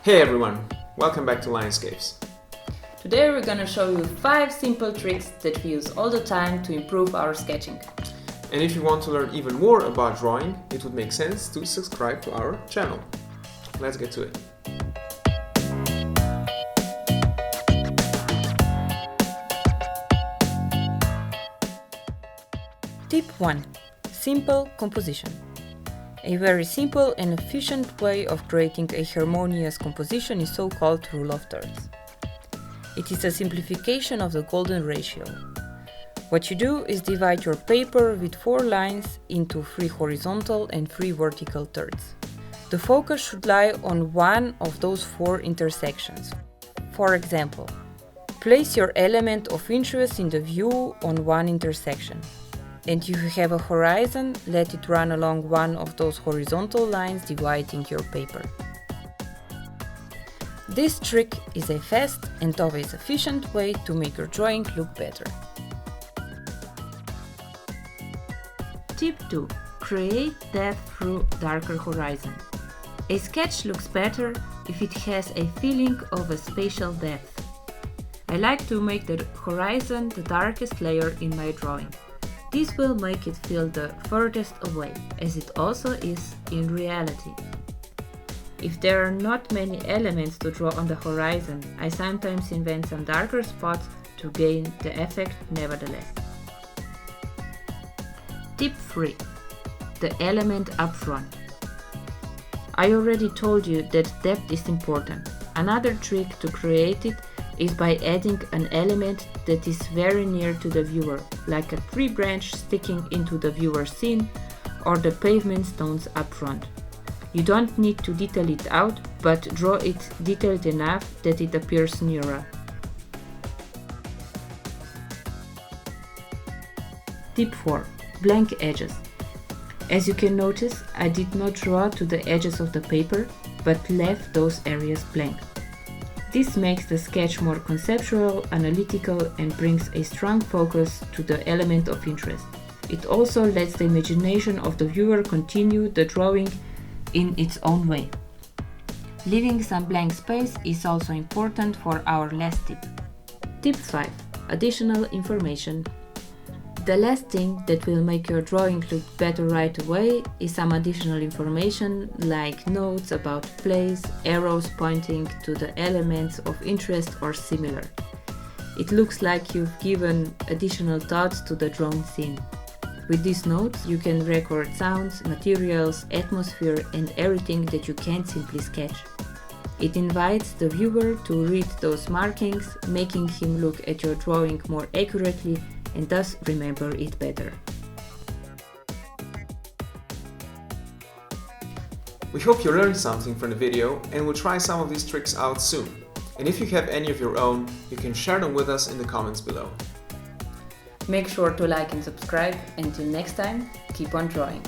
Hey everyone, welcome back to Lionscapes. Today we're gonna show you 5 simple tricks that we use all the time to improve our sketching. And if you want to learn even more about drawing, it would make sense to subscribe to our channel. Let's get to it. Tip 1. Simple composition. A very simple and efficient way of creating a harmonious composition is so-called rule of thirds. It is a simplification of the golden ratio. What you do is divide your paper with 4 lines into 3 horizontal and 3 vertical thirds. The focus should lie on one of those 4 intersections. For example, place your element of interest in the view on one intersection. And if you have a horizon, let it run along one of those horizontal lines dividing your paper. This trick is a fast and always efficient way to make your drawing look better. Tip 2. Create depth through darker horizon. A sketch looks better if it has a feeling of a spatial depth. I like to make the horizon the darkest layer in my drawing. This will make it feel the furthest away, as it also is in reality. If there are not many elements to draw on the horizon, I sometimes invent some darker spots to gain the effect nevertheless. Tip 3. The element up front. I already told you that depth is important. Another trick to create it is by adding an element that is very near to the viewer, like a tree branch sticking into the viewer's scene or the pavement stones up front. You don't need to detail it out, but draw it detailed enough that it appears nearer. Tip 4. Blank edges. As you can notice, I did not draw to the edges of the paper, but left those areas blank. This makes the sketch more conceptual, analytical, and brings a strong focus to the element of interest. It also lets the imagination of the viewer continue the drawing in its own way. Leaving some blank space is also important for our last tip. Tip 5. Additional information. The last thing that will make your drawing look better right away is some additional information like notes about place, arrows pointing to the elements of interest or similar. It looks like you've given additional thoughts to the drawn scene. With these notes, you can record sounds, materials, atmosphere, and everything that you can't simply sketch. It invites the viewer to read those markings, making him look at your drawing more accurately and thus remember it better. We hope you learned something from the video and will try some of these tricks out soon. And if you have any of your own, you can share them with us in the comments below. Make sure to like and subscribe. Until next time, keep on drawing.